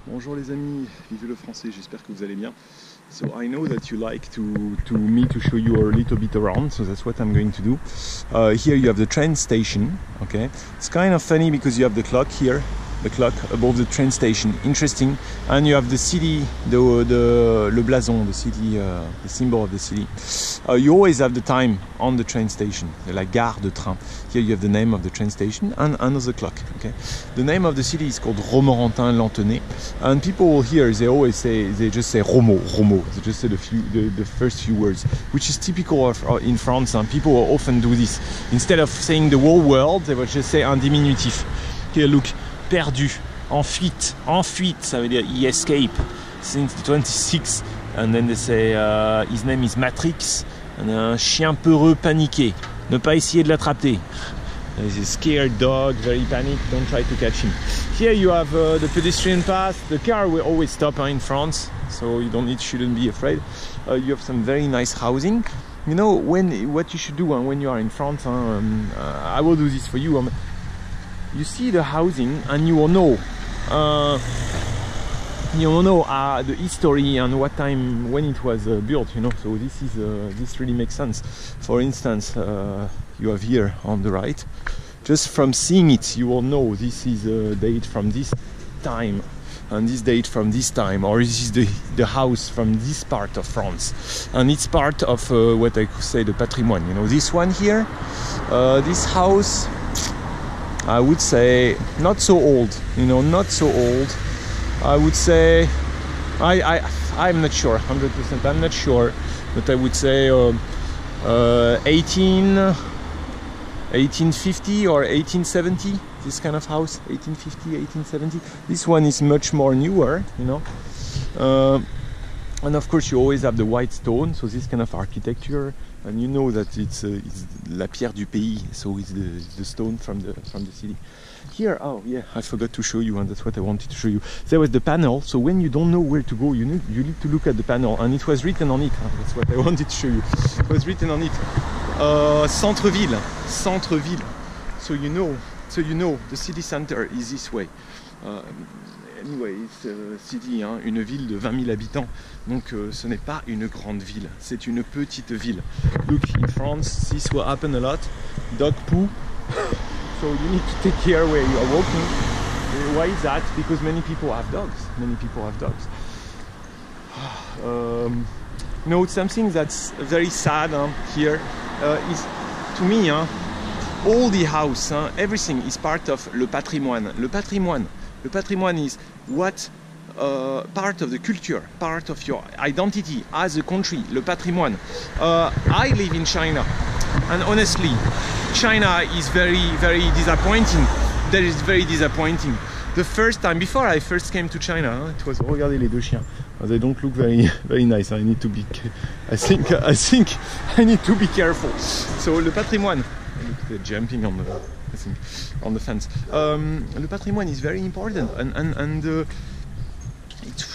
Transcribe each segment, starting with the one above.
Bonjour les amis, vivez le français, j'espère que vous allez bien. So I know that you like me to show you a little bit around, so that's what I'm going to do. Here you have the train station, okay? It's kind of funny because you have the clock here, the clock above the train station, interesting. And you have the city, le blason, the city, the symbol of the city. You always have the time on the train station, la gare de train. Here you have the name of the train station and another clock, okay? The name of the city is called Romorantin-Lanthenay. And people here, they always say, they just say Romo. They just say the first few words, which is typical of in France. And people often do this. Instead of saying the whole word, they will just say un diminutif. Here, look, perdu, en fuite, ça veut dire he escaped since the 26th. And then they say his name is Matrix. And un chien peureux paniqué. Ne pas essayer de l'attraper. He's a scared dog, very panicked, don't try to catch him. Here you have the pedestrian path. The car will always stop in France, so you shouldn't be afraid. You have some very nice housing. You know, what you should do when you are in France, I will do this for you. You see the housing and you will know the history and what time when it was built, you know. So this really makes sense. For instance, you have here on the right, just from seeing it you will know this is a date from this time and this date from this time, or this is the house from this part of France, and it's part of what I could say the patrimoine, you know. This one here, this house, I would say not so old, you know, not so old. I would say, I'm not sure, 100%, I'm not sure, but I would say 1850 or 1870, this kind of house, 1850, 1870. This one is much more newer, you know. And of course you always have the white stone, so this kind of architecture, and you know that it's la pierre du pays, so it's the stone from the city. Here, oh yeah, I forgot to show you, and that's what I wanted to show you. There was the panel, so when you don't know where to go, you need to look at the panel, and it was written on it. That's what I wanted to show you. It was written on it. Centre-ville. So you know, the city center is this way. Anyway, it's a city, hein, une ville de 20 000 habitants, donc ce n'est pas une grande ville, c'est une petite ville. Look, in France, this will happen a lot. Dog poo. So you need to take care where you are walking. Why is that? Because many people have dogs. You know, something that's very sad here is, to me, all the house, everything is part of le patrimoine. Le patrimoine is what part of the culture, part of your identity as a country, le patrimoine. I live in China, and honestly, China is very, very disappointing. That is very disappointing. The first time, before I first came to China, it was, regardez les deux chiens. They don't look very, very nice. I need to be, I think I need to be careful. So le patrimoine, look, they're jumping on the fence. Le patrimoine is very important, and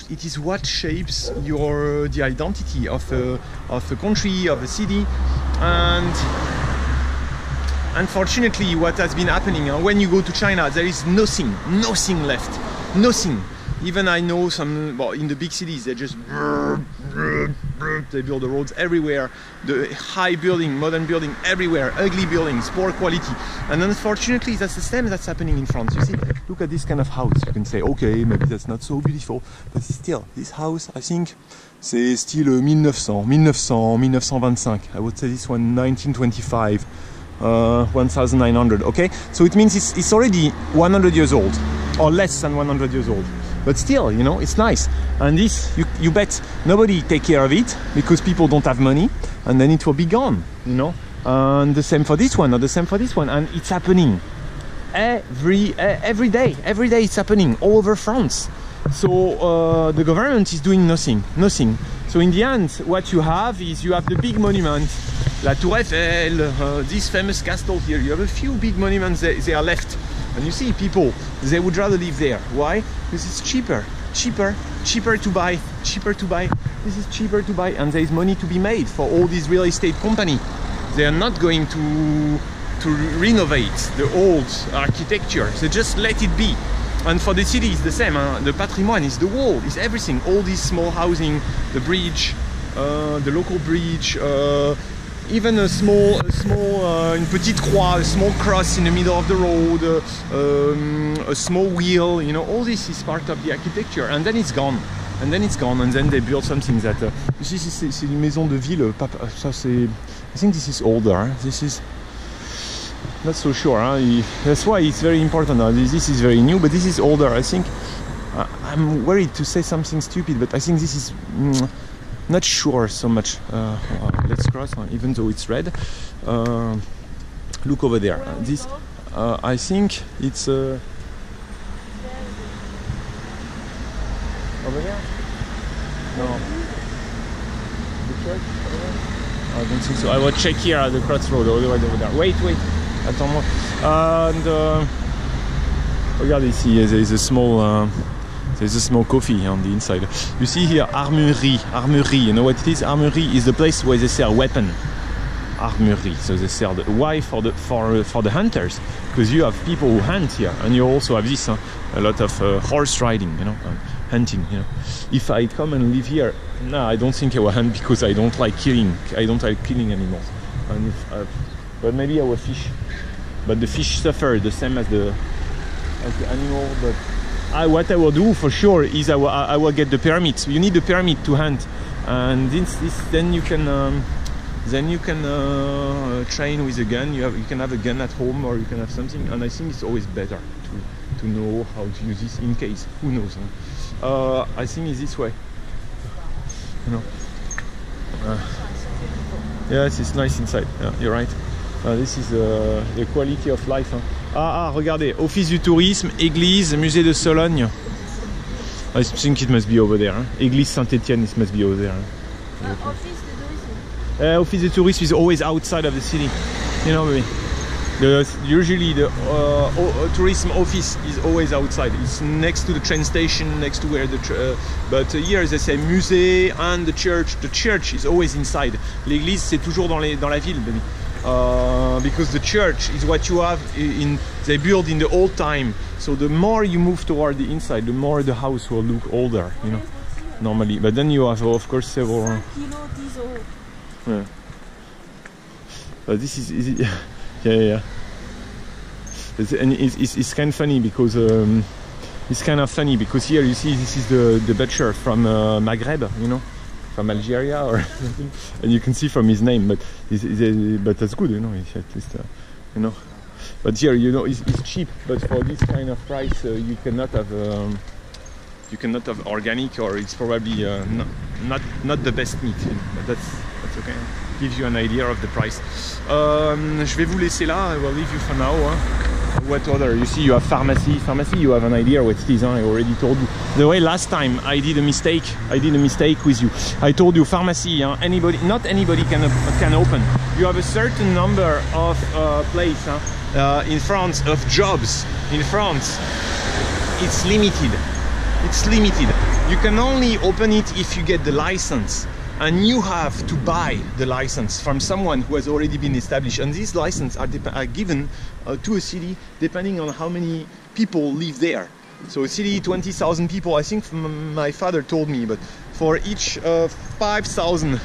it is what shapes the identity of a country, of a city. And unfortunately, what has been happening when you go to China, there is nothing left, nothing. Even I know some, well, in the big cities, they just they build the roads everywhere, the high building, modern building everywhere, ugly buildings, poor quality. And unfortunately, that's the same that's happening in France. You see, look at this kind of house. You can say, okay, maybe that's not so beautiful, but still, this house, I think, c'est style 1925. I would say this one 1925. 1900, okay? So it means it's already 100 years old, or less than 100 years old. But still, you know, it's nice. And this, you bet nobody take care of it because people don't have money, and then it will be gone, you know? And the same for this one, or the same for this one. And it's happening every day it's happening all over France. So the government is doing nothing. So in the end, what you have is you have the big monument, La Tour Eiffel, this famous castle here. You have a few big monuments they are left. And you see people, they would rather live there. Why? Because it's cheaper to buy. This is cheaper to buy, and there is money to be made for all these real estate companies. They are not going to renovate the old architecture. They just let it be. And for the city, it's the same. The patrimoine is the wall, is everything. All these small housing, the bridge, the local bridge, even a small, une petite croix, a small cross in the middle of the road, a small wheel. You know, all this is part of the architecture, and then it's gone. And then it's gone, and then they build something that. Ici, c'est une maison de ville. Ça, c'est. I think this is older. This is. Not so sure. That's why it's very important. This is very new, but this is older. I think I'm worried to say something stupid, but I think this is not sure so much. Let's cross, even though it's red. Look over there. This, I think it's over there. No, the church over there. I don't think so. I will check here at the crossroad. All the way over there. Wait. Attends-moi. And regarde ici, there's a small coffee on the inside. You see here, armurerie. You know what it is? Armurerie is the place where they sell weapon. Armurerie. So they sell the why for the hunters, because you have people who hunt here, and you also have this a lot of horse riding, you know, hunting. You know, if I come and live here, no, I don't think I will hunt because I don't like killing. I don't like killing animals. And but maybe I will fish. But the fish suffer the same as the animal. But what I will do for sure is I will get the permit. You need a permit to hunt, and then you can train with a gun. You can have a gun at home, or you can have something. And I think it's always better to know how to use this in case. Who knows? I think it's this way. You know. Yes, it's nice inside. Yeah, you're right. This is the quality of life. Regardez, Office du tourisme, église, musée de Sologne. I think it must be over there. Église Saint-Étienne, it must be over there. Office du tourisme is always outside of the city. You know, usually the tourism office is always outside. It's next to the train station, next to where but here they say musée and the church. The church is always inside. L'église c'est toujours dans la ville, baby. Because the church is what you have they build in the old time. So the more you move toward the inside, the more the house will look older, you know, normally. But then you have, of course, several. Yeah. This is it? Yeah. And it's kind of funny because here you see this is the butcher from Maghreb, you know, from Algeria or something, and you can see from his name, but that's good, you know. At least, you know. But here, you know, it's cheap, but for this kind of price, you cannot have organic, or it's probably not the best meat. You know, but that's okay. Gives you an idea of the price. Je vais vous laisser là. I will leave you for now. What other? You see, you have pharmacy. Pharmacy, you have an idea what it is. I already told you. The way last time I did a mistake with you. I told you pharmacy. Not anybody can open. You have a certain number of place in France of jobs. In France, it's limited. It's limited. You can only open it if you get the license. And you have to buy the license from someone who has already been established. And these licenses are given to a city depending on how many people live there. So a city, 20,000 people, I think my father told me, but for each 5,000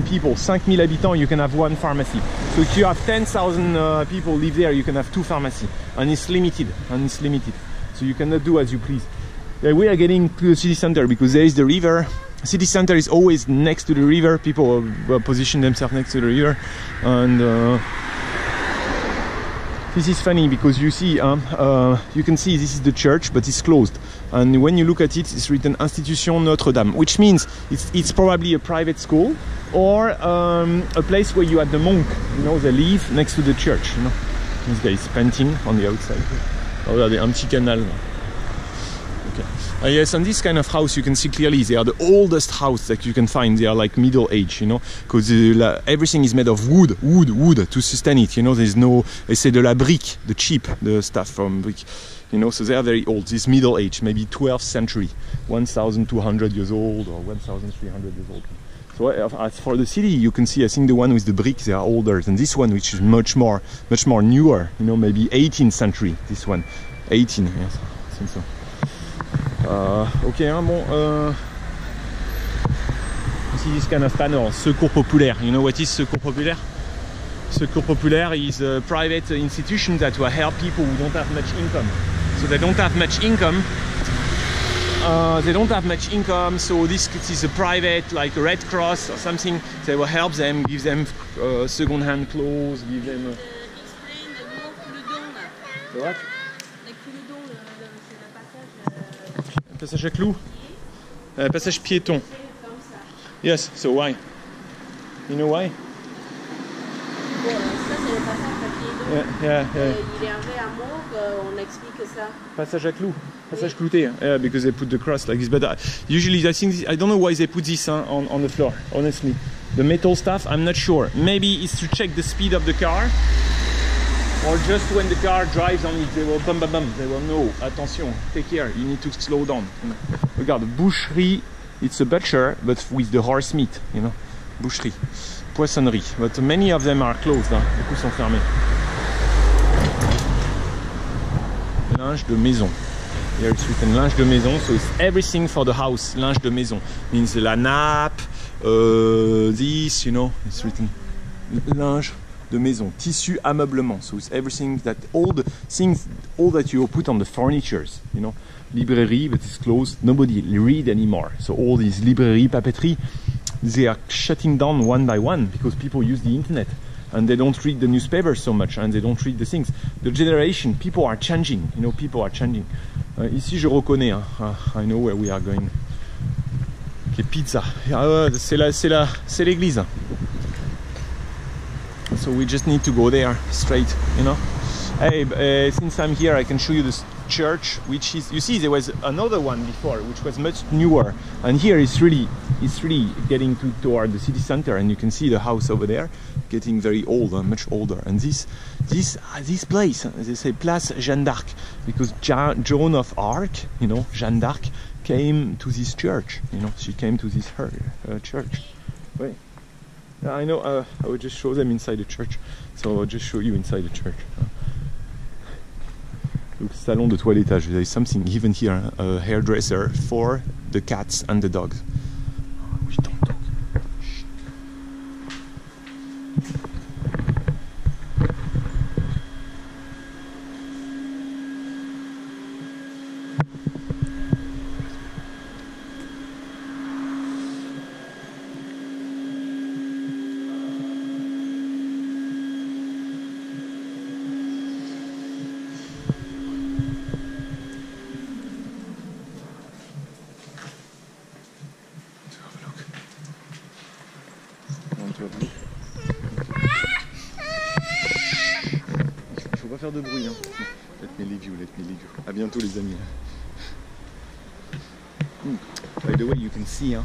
people, 5,000 habitants, you can have one pharmacy. So if you have 10,000 people live there, you can have two pharmacies. And it's limited. So you cannot do as you please. We are getting to the city center because there is the river. City center is always next to the river. People position themselves next to the river, and this is funny because you see, you can see this is the church, but it's closed. And when you look at it, it's written Institution Notre-Dame, which means it's probably a private school or a place where you have the monk. You know, they live next to the church. You know, this guy is painting on the outside. Oh, regardez, un petit canal. Yes, and this kind of house you can see clearly they are the oldest house that you can find. They are like middle age, you know, because everything is made of wood to sustain it. You know, there's no, they say de la brique, the cheap, the stuff from brick. You know, so they are very old. This middle age, maybe 12th century, 1,200 years old or 1,300 years old. So as for the city, you can see, I think the one with the bricks, they are older than this one, which is much more newer. You know, maybe 18th century. This one, 18. Yes, I think so. Ok, hein, bon. You see this kind of panel, Secours Populaire. You know what is Secours Populaire? Secours Populaire is a private institution that will help people who don't have much income. So they don't have much income. So this is a private, like a Red Cross or something. They will help them, give them second-hand clothes, give them. Explain the mot Coulodon là. What? Le Coulodon, c'est le passage. Passage à clous. Passage piéton. Comme ça. Yes. So why? You know why? Bon, ça c'est le passage à piéton. Yeah. Il est arrivé à Montre, on explique ça. Passage à clous. Passage clouté. Yeah, because they put the cross like this. But usually, I think I don't know why they put this on the floor. Honestly, the metal stuff, I'm not sure. Maybe it's to check the speed of the car, or just when the car drives on it, they will bum. They will know. Attention, take care. You need to slow down. You know. Regarde, boucherie. It's a butcher, but with the horse meat. You know, boucherie, poissonnerie. But many of them are closed. Hein. Beaucoup sont fermés. Linge de maison. Here it's written linge de maison, so it's everything for the house. Linge de maison means la nappe, this, you know, it's written linge de maison, tissu ameublement. So it's everything that all the things, all that you put on the furnitures, you know. Librairie, but it's closed. Nobody read anymore. So all these librairie, papeterie, they are shutting down one by one because people use the internet. And they don't read the newspapers so much, and they don't read the things. The generation, people are changing, you know, people are changing. Ici, je reconnais, hein. I know where we are going. Ok, pizza. C'est l'église. So we just need to go there straight, you know. Hey, since I'm here, I can show you this church, which is, you see, there was another one before, which was much newer, and here it's really getting toward the city center, and you can see the house over there, getting very old, much older. And this place, they say Place Jeanne d'Arc, because Joan of Arc, you know, Jeanne d'Arc, came to this church. You know, she came to this church. Wait, I know. I will just show them inside the church. So I'll just show you inside the church. Look, salon de toilettage. There is something even here, a hairdresser for the cats and the dogs. We don't talk. Shh. Il faut pas faire de bruit, hein. Let me leave you. À bientôt les amis. By the way, you can see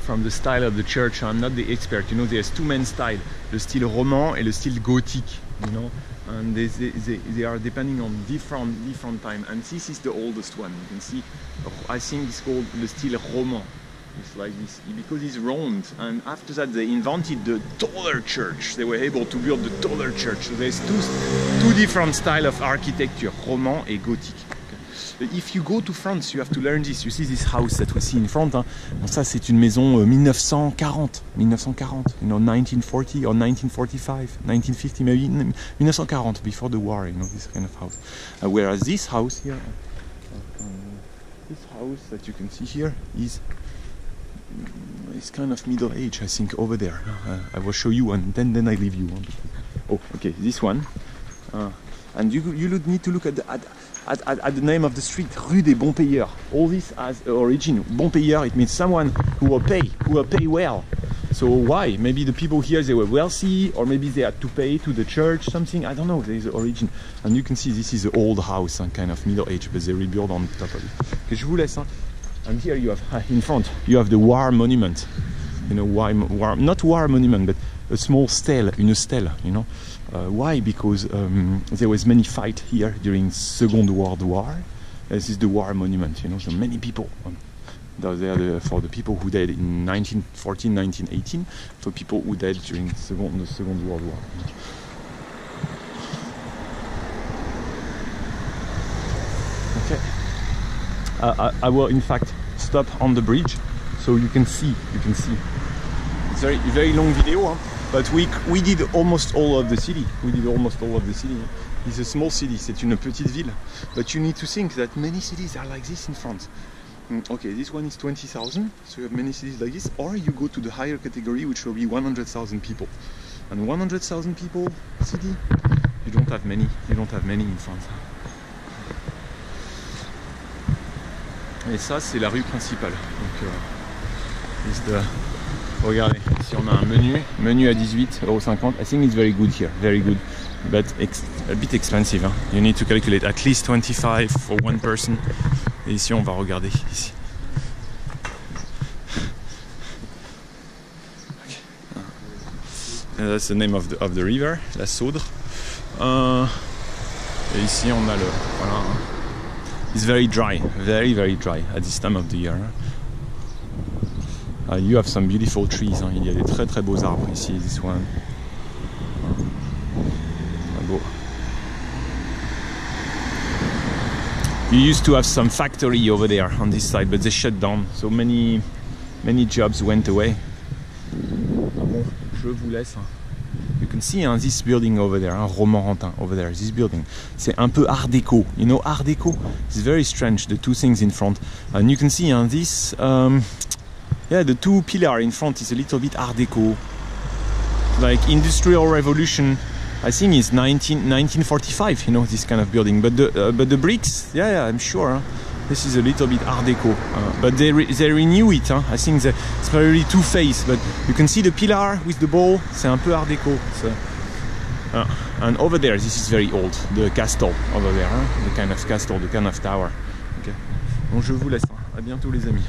from the style of the church, I'm not the expert, you know, there's two main styles, le style roman et le style gothique, you know, and they are depending on different time, and this is the oldest one. You can see, I think it's called the style roman. It's like this, because it's round, and after that they invented the taller church. They were able to build the taller church. So there's two different styles of architecture, roman et gothique. Okay. If you go to France, you have to learn this. You see this house that we see in front. Hein? Bon, ça c'est une maison 1940, you know, 1940 or 1945, 1950, maybe 1940, before the war, you know, this kind of house. Whereas this house here, this house that you can see here is it's kind of middle age, I think, over there. I will show you, and then I leave you. Oh, okay, this one. And you need to look at the name of the street, Rue des Bons Payeurs. All this has origin. Bon payeur, it means someone who will pay well. So why? Maybe the people here, they were wealthy, or maybe they had to pay to the church, something. I don't know. There is the origin. And you can see this is an old house, kind of middle age, but they rebuild on top of it. Okay, je vous laisse. And here you have, in front, you have the war monument. You know, war, not war monument, but a small stele, une stele, you know. Why? Because there was many fight here during Second World War. This is the war monument, you know, so many people They're there for the people who died in 1914, 1918, for people who died during the Second World War. Okay. I will in fact stop on the bridge, so you can see. It's very long video, huh? But we did almost all of the city. It's a small city, c'est une petite ville. But you need to think that many cities are like this in France. Okay, this one is 20,000, so you have many cities like this, or you go to the higher category, which will be 100,000 people. And 100,000 people city, you don't have many in France. Et ça, c'est la rue principale. Donc, regardez, ici on a un menu à 18,50 €. I think it's very good here, very good, but a bit expensive. Hein. You need to calculate at least 25 for one person. Et ici, on va regarder ici. Okay. And that's the name of the river, la Saudre. Et ici, on a le. Voilà. It's very dry, very dry at this time of the year. You have some beautiful trees. Hein. Il y a des très beaux arbres ici. This one. Beau. You used to have some factory over there on this side, but they shut down. So many jobs went away. Ah bon, je vous laisse. You can see this building over there, Romorantin over there. This building, c'est un peu Art Deco. You know Art Deco? It's very strange. The two things in front, and you can see this. The two pillars in front is a little bit Art Deco, like Industrial Revolution. I think it's 1945, you know, this kind of building. But the bricks, yeah, I'm sure. Huh? This is a little bit Art Deco. But they renew it. Huh? I think it's probably two-faced. But you can see the pillar with the ball. C'est un peu Art Deco. And over there, this is very old. The castle over there. Huh? The kind of castle, the kind of tower. Okay. Bon, je vous laisse. Hein. À bientôt les amis.